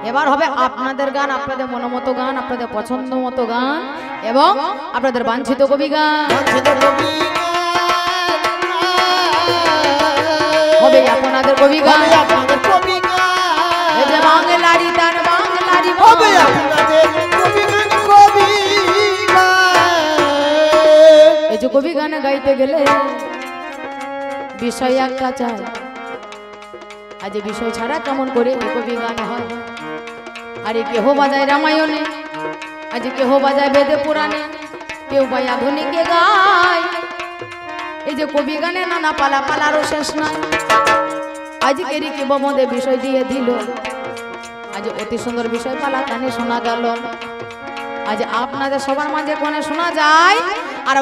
এবার হবে আপনাদের গান, আপনাদের মনোমতো গান, আপনাদের পছন্দ মতো গান এবং আপনাদের বাঞ্ছিত কবি গান হবে আপনাদের কবি গান। এই যে বাংলারি তার বাংলারি হবে আপনাদের কবি গান। এই যে কবি গানে গাইতে গেলে বিষয় একটা চাই, আজ বিষয় ছাড়া কেমন করে কবি গান হয়। আরে কেহ বাজায় রামায়ণে, আজ কেহ বাজায় বেদে পুরাণে, কেউ বা আধুনিকে গায়। এই যে কবি গানে নানা পালা পালারও শেষ নাই। আজকেরই কি বমদে বিষয় দিয়ে দিল, আজ অতি সুন্দর বিষয় পালা কানে শোনা গেল। আজ আপনাদের সবার মাঝে কোনে শোনা যায় আর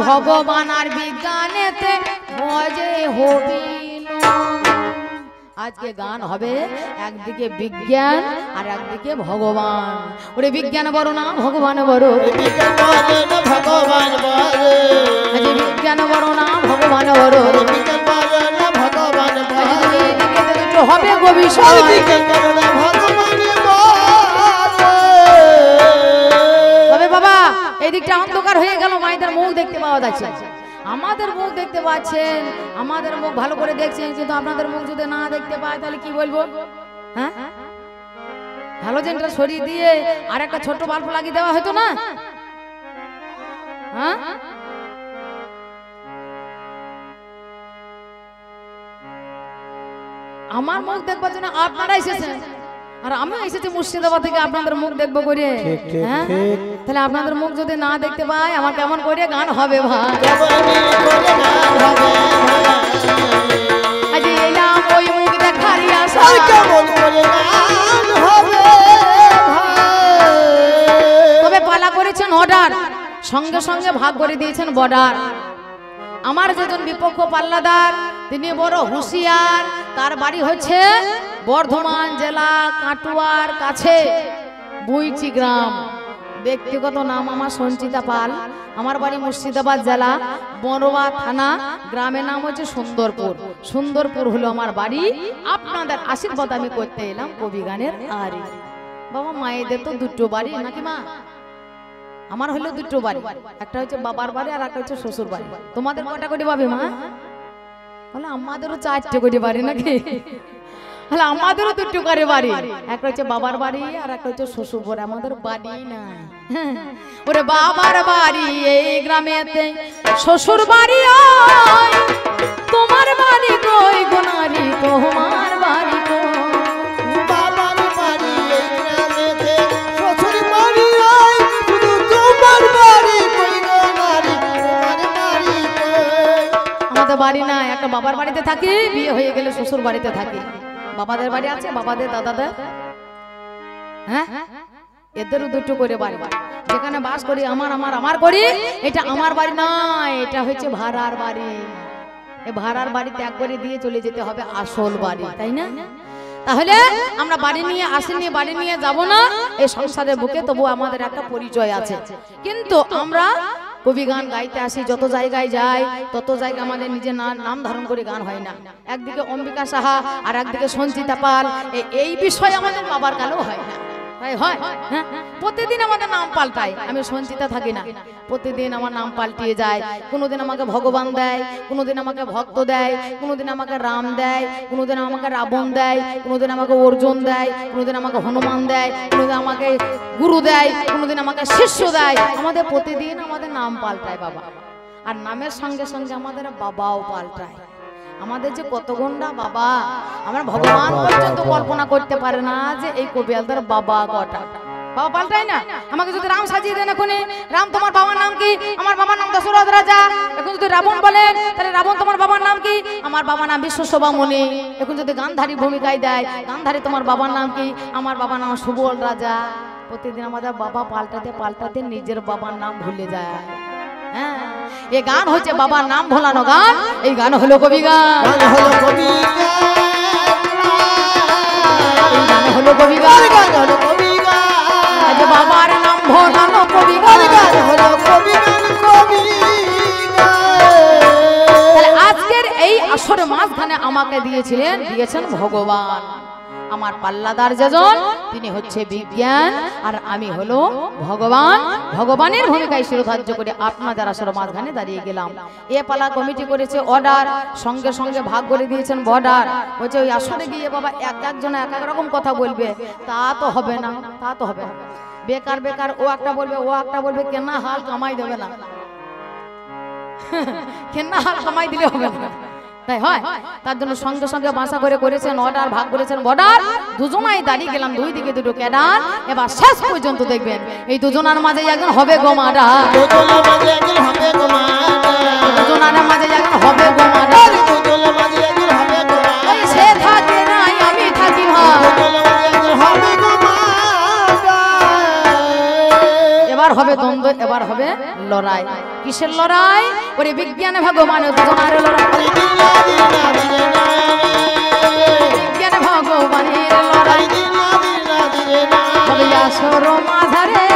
ভগবান আর বিজ্ঞানেতে ভজে হবিল। আজকে গান হবে একদিকে বিজ্ঞান আর একদিকে ভগবান। ওরে বিজ্ঞান বড় না ভগবান বড়, বিজ্ঞান বড় না ভগবান বড়, হবে গো বিষয়। তবে বাবা এই দিকটা অন্ধকার হয়ে গেল, মায়েদের মুখ দেখতে পাওয়া যাচ্ছে, আমাদের মুখ দেখতে পাচ্ছেন, আমাদের মুখ ভালো করে দেখছেন, কিন্তু আপনাদের মুখ যদি না দেখতে পায় তাহলে কি বলবো? হ্যাঁ, হ্যালোজেনটা সরিয়ে দিয়ে আর একটা ছোট বাল্ব লাগিয়ে দেওয়া হতো না? হ্যাঁ, আমার মুখ দেখবার জন্য আপনারা এসেছেন আর আমি এসেছি মুর্শিদাবাদ থেকে আপনাদের মুখ দেখবো করে। হ্যাঁ, তাহলে আপনাদের মুখ যদি না দেখতে পাই আমার কেমন করে গান হবে ভাই? আজ এলাম ওই মুখ দেখারই আশা, তবে পালা করেছেন অর্ডার, সঙ্গে সঙ্গে ভাগ করে দিয়েছেন বর্ডার। আমার যেজন বিপক্ষ পাল্লাদার তিনি বড় হুঁশিয়ার, তার বাড়ি হচ্ছে বর্ধমান জেলা কাটুয়ার কাছে বুইচি গ্রাম। ব্যক্তিগত নাম আমার সঞ্চিতা পাল, আমার বাড়ি মুর্শিদাবাদ জেলা বড়োয়া থানা, গ্রামের নাম হচ্ছে সুন্দরপুর। সুন্দরপুর হলো আমার বাড়ি। আপনাদের আশীর্বাদ আমি করতে এলাম কবি গানের। আর বাবা মায়েদের তো দুটো বাড়ি নাকি মা? আমার হলো দুটো বাড়ি, একটা হচ্ছে বাবার বাড়ি আর একটা হচ্ছে শ্বশুর বাড়ি। তোমাদের কটা করে পাবে মা? বলে আমাদেরও 4টে করে বাড়ি নাকি? বলে আমাদেরও 2টো করে বাড়ি, একটা হচ্ছে বাবার বাড়ি আর একটা হচ্ছে শ্বশুর বাড়ি। আমাদের বাড়ি নাই। ওরে বাবার বাড়ি এই গ্রামেতে, শ্বশুর বাড়ি তোমার বাড়ি কই গোনারি, তোমার বাড়ি কই? বাড়ি না, একটা বাবার বাড়িতে থাকি, বিয়ে হয়ে গেলে শ্বশুর বাড়িতে থাকি। বাবাদের বাড়ি আছে, বাবাদের দাদাদের, হ্যাঁ এদেরও 2টো করে বাড়ি। যেখানে বাস করি আমার করি, এটা আমার বাড়ি নয়, এটা হচ্ছে ভাড়ার বাড়ি। এই ভাড়ার বাড়ি ত্যাগ করে দিয়ে চলে যেতে হবে আসল বাড়ি, তাই না? তাহলে আমরা বাড়ি নিয়ে আসিনি, বাড়ি নিয়ে যাব না এই সংসারের বুকে, তবু আমাদের একটা পরিচয় আছে। কিন্তু আমরা কবি গান গাইতে আসি, যত জায়গায় যাই তত জায়গায় আমাদের নিজের নাম ধারণ করে গান হয় না। একদিকে অম্বিকা সাহা আর একদিকে সঞ্চিতা পাল, এই বিষয় আমাদের বাবার কালেও হয় না। হয় হ্যাঁ, প্রতিদিন আমাদের নাম পাল্টায়। আমি সঞ্চিতা থাকি না, প্রতিদিন আমার নাম পাল্টিয়ে যায়। কোনোদিন আমাকে ভগবান দেয়, কোনোদিন আমাকে ভক্ত দেয়, কোনোদিন আমাকে রাম দেয়, কোনোদিন আমাকে রাবণ দেয়, কোনোদিন আমাকে অর্জুন দেয়, কোনোদিন আমাকে হনুমান দেয়, কোনোদিন আমাকে গুরু দেয়, কোনোদিন আমাকে শিষ্য দেয়। আমাদের প্রতিদিন আমাদের নাম পাল্টায় বাবা, আর নামের সঙ্গে সঙ্গে আমাদের বাবাও পাল্টায়। আমাদের যে কত গন্ডা বাবা, আমরা ভগবান পর্যন্ত কল্পনা করতে পারে না যে এই কবিয়ালদার বাবা কটা। বাবা পাল্টায় না। আমাকে যদি রাম সাজিয়ে দেন, এখন রাম তোমার বাবার নাম কি? আমার বাবার নাম দশরথ রাজা। এখন যদি রাবণ বলেন, তাহলে রাবণ তোমার বাবার নাম কি? আমার বাবার নাম বিশ্বশোভা মুনি। এখন যদি গান্ধারী ভূমিকায় দেয়, গান্ধারী তোমার বাবার নাম কি? আমার বাবার নাম সুবল রাজা। প্রতিদিন আমাদের বাবা পাল্টাতে পাল্টাতে নিজের বাবার নাম ভুলে যায়। হ্যাঁ, এই গান হচ্ছে বাবার নাম ভোলানো গান। এই গান হলো কবি গান, গান হলো কবি গান, হলো কবি গান, গান হলো কবি গান। আজ বাবার নাম ভোলানো কবি গান, গান হলো কবি গান, কবি গান। তাহলে আজকের এই আসরে মাঝখানে আমাকে দিয়েছেন ভগবান। আমার পাল্লাদার যেজন তিনি হচ্ছে বিজ্ঞান আর আমি হলো ভগবান। ভগবানের ভূমিকায় শিরোধার্য করে আপনাদের আসলে মাঝখানে দাঁড়িয়ে গেলাম। এ পালা কমিটি করেছে অর্ডার, সঙ্গে সঙ্গে ভাগ করে দিয়েছেন বর্ডার। বলছে ওই আসলে গিয়ে বাবা এক একজন এক এক রকম কথা বলবে, তা তো হবে না, তা তো হবে না। বেকার বেকার ও একটা বলবে ও একটা বলবে, কেনা হাল কামাই দেবে না, কেনা হাল কামাই দিলে হবে না, তাই হয়। তার জন্য সঙ্গে সঙ্গে বাসা করে করেছেন অর্ডার, ভাগ করেছেন বর্ডার। দুজনাই দাঁড়িয়ে গেলাম, দুই দিকে দুটো ক্যাডার। এবার শেষ পর্যন্ত দেখবেন এই দুজনার মাঝে একজন হবে গোমাডা, দুজনার মাঝে একজন হবে গোমাডা। সে থাকে নাই আমি থাকি ভাই, এবার হবে দ্বন্দ্ব, এবার হবে লড়াই। কিসের লড়াই? ওরে বিজ্ঞানে ভগবানের দুজনার লড়াই, বিজ্ঞানে ভগবানের লড়াই হবে আসর মাঝারে।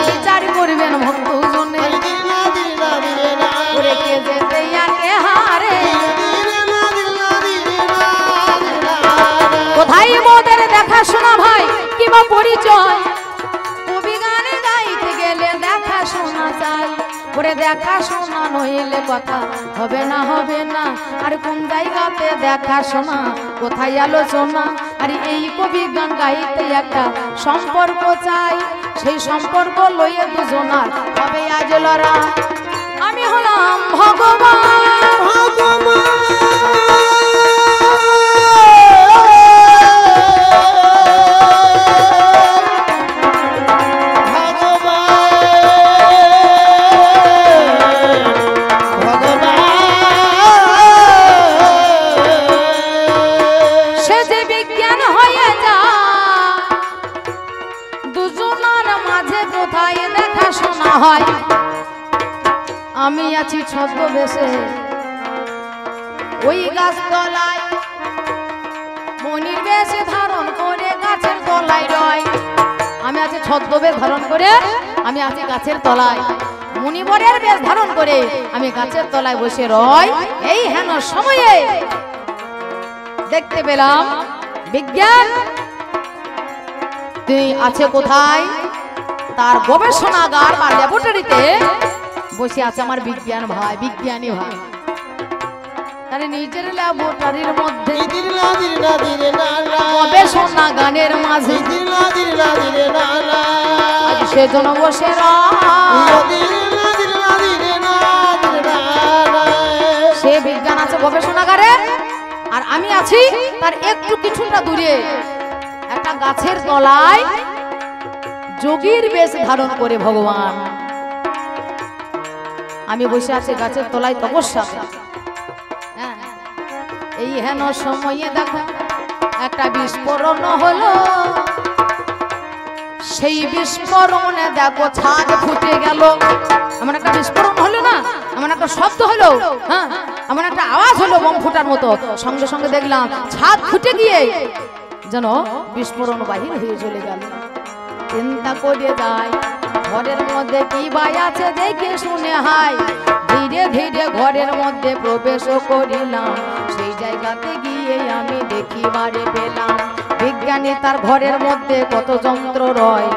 বিচার করবেন ভক্ত জনে ওরে কে যেতে কে হারে। কোথায় মোদের দেখাশোনা ভাই কিবা পরিচয়? কবি গানে গাইতে গেলে দেখাশোনা চাই, ওরে দেখাশোনা নইলে কথা হবে না, হবে না। আর কোন জায়গাতে দেখাশোনা, কোথায় আলোচনা? আর এই কবি গান গাইতে একটা সম্পর্ক চাই, সেই সম্পর্ক লইয়ে দুজনার হবে আজ লড়াই। আমি হলাম ভগবান, ভগবান হয়। আমি আছি ছদ্মবেশে ওই গাছ তলায়, মনির বেশে ধারণ করে গাছের তলায় রয়। আমি আছি ছদ্মবেশ ধারণ করে, আমি আছি গাছের তলায়, মুনিবরের বেশ ধারণ করে আমি গাছের তলায় বসে রয়। এই হেন সময়ে দেখতে পেলাম বিজ্ঞান তিনি আছে কোথায়? তার গবেষণাগার বা ল্যাবরেটরিতে বসে আছে আমার বিজ্ঞান ভাই, বিজ্ঞানী ভাই। তার নিজের ল্যাবরেটরির মধ্যে গবেষণাগারের মাঝে সেজন্য বসে সে বিজ্ঞান আছে গবেষণাগারে, আর আমি আছি তার একটু কিছুটা দূরে একটা গাছের তলায় যোগীর বেশ ধারণ করে ভগবান। আমি বসে আছি গাছের তলায় তপস্যা। এই হেন সময়ে দেখো একটা বিস্ফোরণ হলো, সেই বিস্ফোরণে দেখো ছাদ ফুটে গেল। এমন একটা বিস্ফোরণ হলো না, এমন একটা শব্দ হলো, হ্যাঁ এমন একটা আওয়াজ হলো বোম ফুটার মতো। সঙ্গে সঙ্গে দেখলাম ছাদ ফুটে গিয়ে যেন বিস্ফোরণ বাহির হয়ে চলে গেল। চিন্তা করে যায় ঘরের মধ্যে কি ভাই আছে দেখে শুনে হাই, ধীরে ধীরে ঘরের মধ্যে প্রবেশ করিলাম। সেই জায়গাতে গিয়ে আমি দেখিবারে পেলাম বিজ্ঞানী তার ঘরের মধ্যে কত যন্ত্র রয়,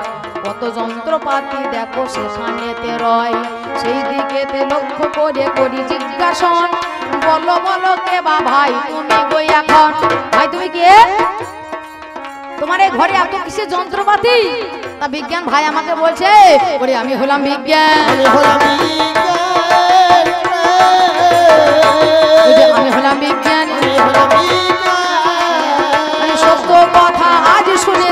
কত যন্ত্রপাতি দেখো সেখানেতে রয়। সেই দিকেতে লক্ষ্য করে করি জিজ্ঞাসন, বলো বলো কে বা ভাই তুমি গই এখন? ভাই তুমি কে? তোমার এই ঘরে এত কিসের যন্ত্রপাতি? তা বিজ্ঞান ভাই আমাকে বলছে ওরে আমি হলাম বিজ্ঞান, আমি হলাম বিজ্ঞান। সত্য কথা আজ শুনে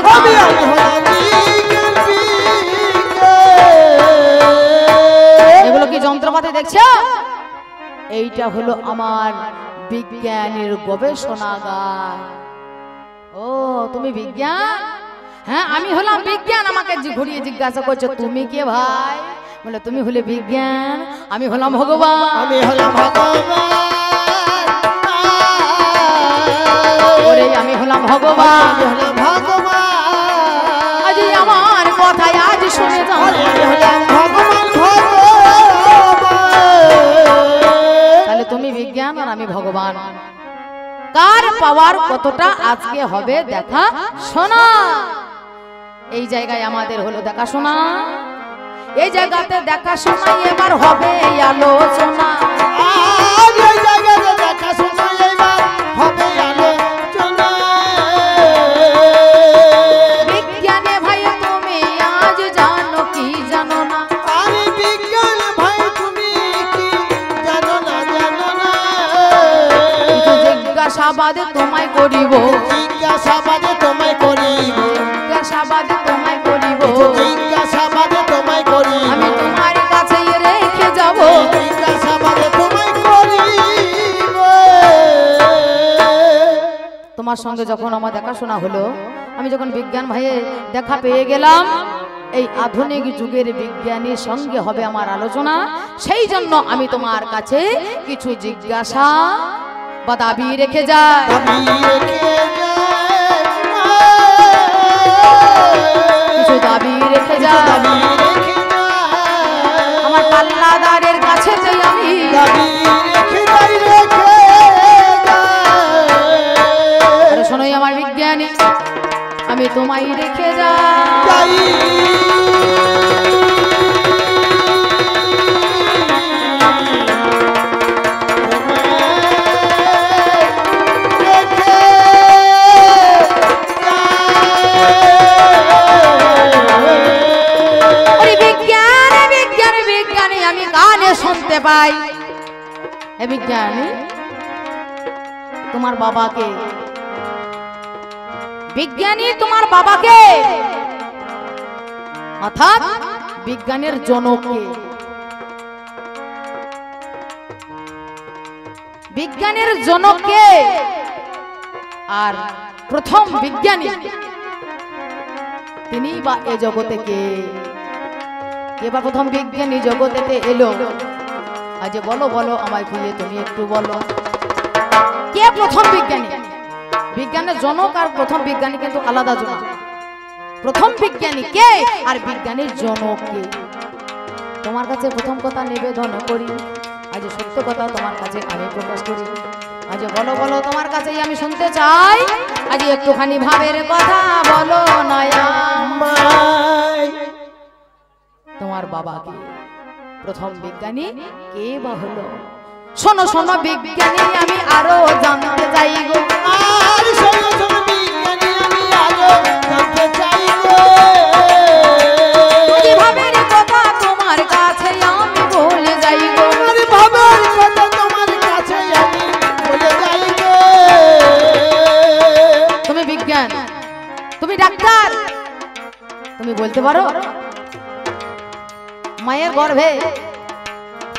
এগুলো কি যন্ত্রপাতি দেখছো? এইটা হলো আমার বিজ্ঞানের গবেষণাগার। ও তুমি বিজ্ঞান? হ্যাঁ আমি হলাম বিজ্ঞান। আমাকে ঘুরিয়ে জিজ্ঞাসা করছো তুমি কে ভাই? বলে তুমি হলে বিজ্ঞান, আমি হলাম ভগবান, আমি হলাম ভগবান। ওরে আমি হলাম ভগবান, আজ আমার কথায় আজ শুনে যাও। তাহলে তাহলে তুমি বিজ্ঞান আর আমি ভগবান, কার পাওয়ার কতটা আজকে হবে দেখা শোনা। এই জায়গায় আমাদের হলো দেখা শোনা, এই জায়গাতে দেখা শোনা এবার হবে আলোচনা। এই জায়গাতে দেখা শোনা এবার হবে আলোচনা। বিজ্ঞানে ভাই তুমি আজ জানো কি জানো না, আরে বিজ্ঞান ভাই তুমি কি জানো না জানো না। জিজ্ঞাসাবাদ তোমায় করিব, জিজ্ঞাসাবাদে তোমায় করিব, জিজ্ঞাসাবাদ তোমায় করিব, জিজ্ঞাসাবাদে তোমায় করিব, আমি তোমার কাছে রেখে যাব, জিজ্ঞাসাবাদে তোমায় করিব। তোমার সঙ্গে যখন আমার দেখাশোনা হলো, আমি যখন বিজ্ঞান ভাইয়ে দেখা পেয়ে গেলাম, এই আধুনিক যুগের বিজ্ঞানীর সঙ্গে হবে আমার আলোচনা। সেই জন্য আমি তোমার কাছে কিছু জিজ্ঞাসা বা দাবি রেখে যাই। কিছু দাবি রেখে যাই আমার পাল্লাদারের কাছে যাই, আমি শোনোই আমার বিজ্ঞানী, আমি তোমায় রেখে যাই। শুনতে পাই হে বিজ্ঞানী, তোমার বাবাকে, বিজ্ঞানী তোমার বাবাকে, অর্থাৎ বিজ্ঞানের জনককে, বিজ্ঞানের জনককে আর প্রথম বিজ্ঞানী তিনি বা এ জগতে কে? এবার প্রথম বিজ্ঞানী জগতেতে এলো, আজ বলো বলো আমায় খুঁজে তুমি একটু বলো, কে প্রথম বিজ্ঞানী? বিজ্ঞানের জনক আর প্রথম বিজ্ঞানী কিন্তু আলাদা জনক। প্রথম বিজ্ঞানী কে আর বিজ্ঞানীর জনক কে? তোমার কাছে প্রথম কথা নিবেদন করি, আজ সত্য কথা তোমার কাছে আমি প্রকাশ করি। আজ বলো বলো তোমার কাছেই আমি শুনতে চাই, আজ একটুখানি ভাবের কথা বলো নয়া। তোমার বাবা কে? প্রথম বিজ্ঞানী কে বা হলো? শোনো শোনো বিজ্ঞানী আমি আরো জানতে চাই গো, আর শোনো শোনো বিজ্ঞানী আমি আরো জানতে চাই গো। ভাবের কথা তোমার কাছে আমি বলে যাই গো, আর ভাবের কথা তোমার কাছে আমি বলে যাই গো। তুমি বিজ্ঞান, তুমি ডাক্তার, তুমি বলতে পারো মায়ের গর্ভে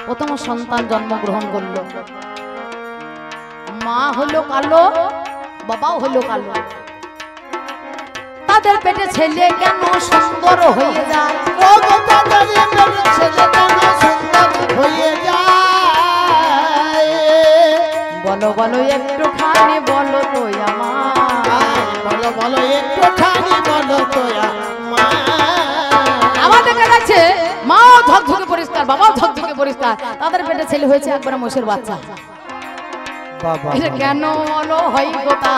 প্রথম সন্তান জন্মগ্রহণ করলো, মা হলো কালো, বাবাও হলো কালো, তাদের পেটে ছেলে কেন সুন্দর হয়ে যায়? বলো বলো একটুখানি বলো তো আমার, বলো বলো একটুখানি বলো তো আমার দেখা যাচ্ছে মাও ধকধকে পরিষ্কার, বাবাও ধকধকে পরিষ্কার, তাদের পেটে ছেলে হয়েছে একবারে মোষের বাচ্চা। এটা কেন বলো হয় কথা,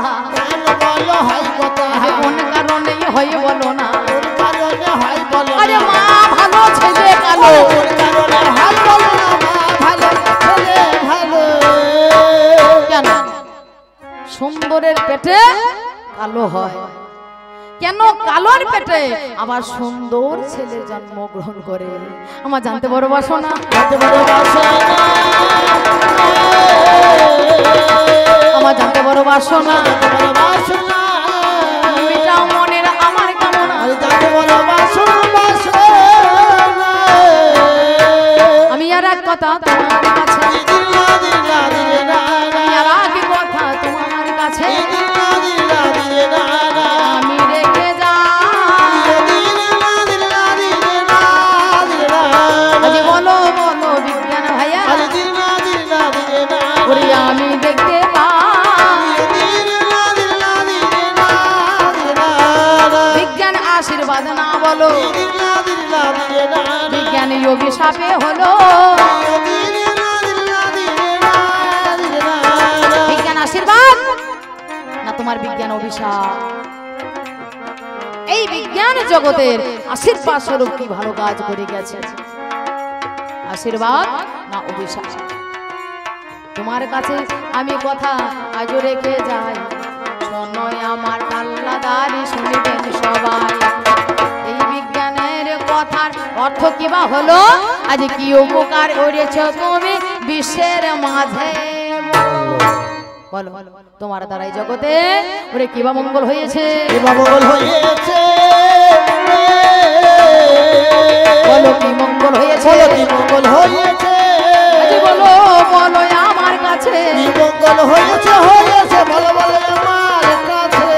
বলো হয় কথা, কোন কারণে হয় বলো না, কারণে হয় বলো। আরে মা ভালো ছেলে কালো, কারণে হয় বলো না, মা ভালো ছেলে ভালো। কেন সুন্দরের পেটে কালো হয়? কেন কালোর পেটে আবার সুন্দর ছেলে জন্মগ্রহণ করে? আমার জানতে বড় বাসনা, আমার জানতে বড় বাসনা, মেটাও মনের আমার কামনা, আমি আর এক কথা তোমার কাছে, আমি আর এক কথা তোমার কাছে আমি রেখে যাই। আজ বলো বলো বিজ্ঞান ভাইয়া, ওরে আমি দেখতে পাই বিজ্ঞান আশীর্বাদ না বলো, বিজ্ঞান অভিশাপে হলো, আশীর্বাদ না তোমার বিজ্ঞান অভিশাপ? এই বিজ্ঞান জগতের আশীর্বাদ স্বরূপ কি ভালো কাজ করে গেছে? আশীর্বাদ না অভিশাপ? তোমার কাছে আমি কথা আজ রেখে যাই, শোনো আমার পাল্লাদারি শুনবেন সবাই। এই বিজ্ঞানের কথার অর্থ কি বা হলো? আজ কি উপকার করেছো তুমি বিশ্বের মাঝে? বলো তোমার দ্বারাই জগতে ওরে কি বা মঙ্গল হয়েছে? কি বা মঙ্গল হয়েছে? বলো কি মঙ্গল হয়েছে? বলো কি মঙ্গল হয়েছে? বলো বলো আমার কাছে কি মঙ্গল হয়েছে? হয়েছে বলো বলো আমার কাছে।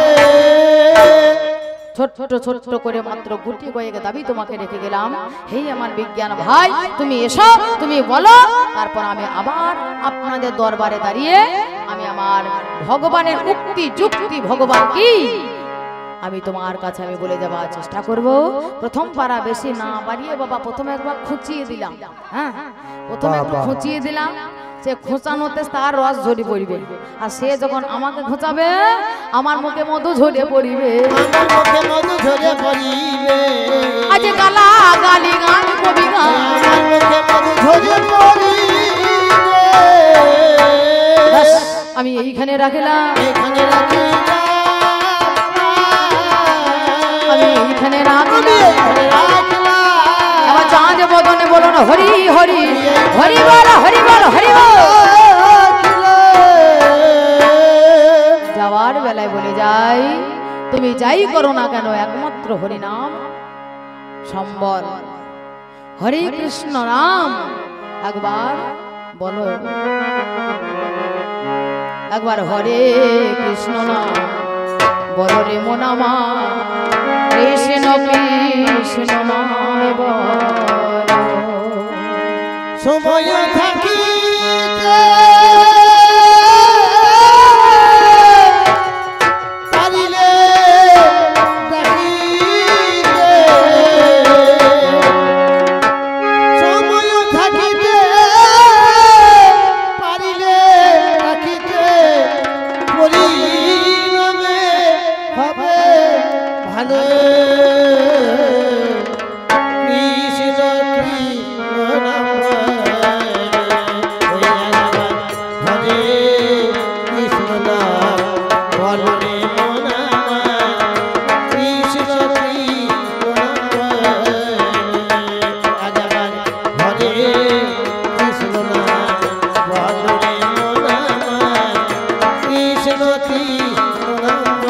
ছোট ছোট করে মাত্র গুটি কয়েক দাবি তোমাকে রেখে গেলাম। হে আমার বিজ্ঞান ভাই, তুমি এসো, তুমি বলো, তারপর আমি আবার আপনাদের দরবারে দাঁড়িয়ে আমি আমার ভগবানের উক্তি যুক্তি ভগবান কি আমি তোমার কাছে আমি বলে যাওয়ার চেষ্টা করব। প্রথম পারা বেশি না বাড়িয়ে বাবা প্রথমে একবার খুঁচিয়ে দিলাম। হ্যাঁ, প্রথমে একটু খুঁচিয়ে দিলাম, সে খোঁচানোতে তার রস ঝরে পড়বে, আর সে যখন আমাকে খোঁচাবে আমার মুখে মধু ঝরে পড়িবে। আমার মুখে মধু ঝরে পড়িবে। আজ গালা গালি গান কবি গান আমার মুখে মধু ঝরে পড়িবে। আমি এইখানে রাখলাম, এখানে রাখিলাম, আমি এইখানে রাখলাম। এখানে রাখিলাম। এবার চাঁদ বদনে বলো না হরি হরি হরি বল হরি বল হরি বল। যাওয়ার বেলায় বলে যাই, তুমি যাই করো না কেন একমাত্র হরি নাম সম্বল। হরে কৃষ্ণ নাম একবার বলো, একবার হরে কৃষ্ণ নাম বলো রে মনামা, কৃষ্ণ কৃষ্ণ নাম বলো। সময় থাকিতে পারিলে ডাকিতে, সময় থাকিতে পারিলে ডাকিতে, পরিণামে হবে ভালো। কৃষ্ণ কৃষ্ণ নাম হরে কৃষ্ণ নাম বলো রে মন আমার। কৃষ্ণ কৃষ্ণ নাম হরে কৃষ্ণ নাম বলো রে মন আমার। কৃষ্ণ কৃষ্ণ নাম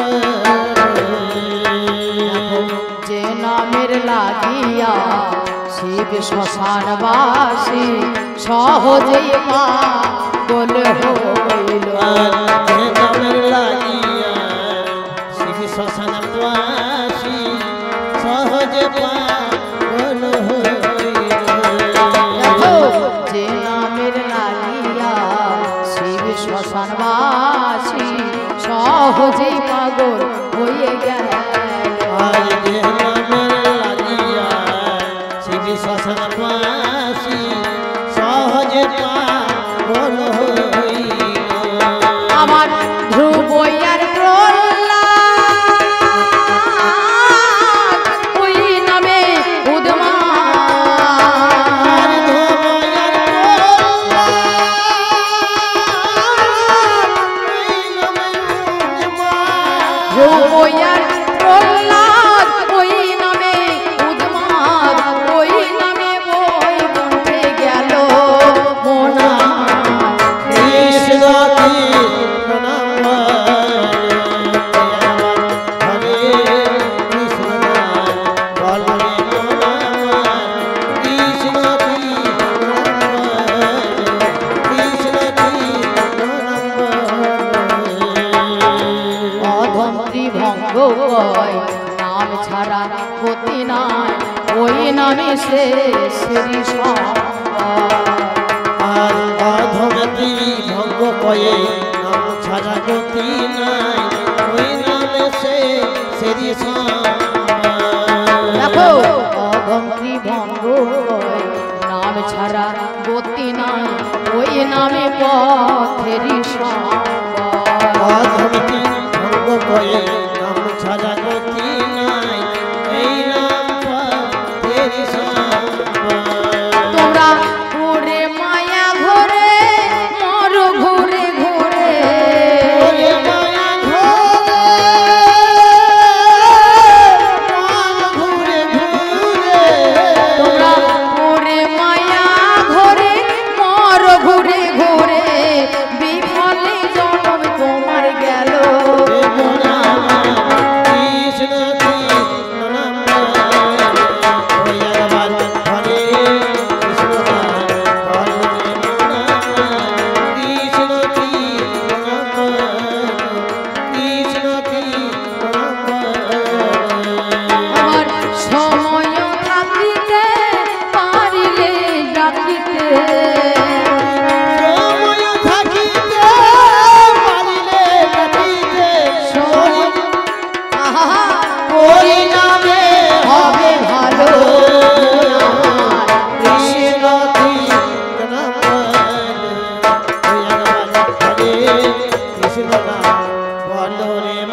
যে নামের লাগিয়া শিব শ্মশানবাসী সহজে পাগল হইল। নামের লাগিয়া শিব শ্মশানবাসী সহজে পাগল হইল। যে নামের লাগিয়া শিব শ্মশানবাসী সহজে পাগল হয়ে গেল। আর যে নামের লাগিয়া শিব শ্মশানবাসী সহজে পাগল হইল। আমার ধ্রুব আর প্রহ্লাদ ওই নামে উদ্যমান। ধ্রুব আর প্রহ্লাদ ওই নামে উদ্যমান, ওই নামে বই কণ্ঠে গেল মোনা। কৃষ্ণ কৃষ্ণ নাম হরে কৃষ্ণ নাম বলো রে মন আমার। কৃষ্ণ কৃষ্ণ কৃষ্ণ কৃষ্ণ অধম ত্রিভঙ্গ কয় নাম ছাড়া গতি নাই, ওই নামে সে শ্রী আর অধমতি ভঙ্গ কয়ে নাম ছাড়া গতি নাই, ওই নামে সে সেরি দেখো অধম ত্রিভঙ্গ কয় নাম ছাড়া গতি নাই, ওই নামে পথেরই সম্বল। বলো রে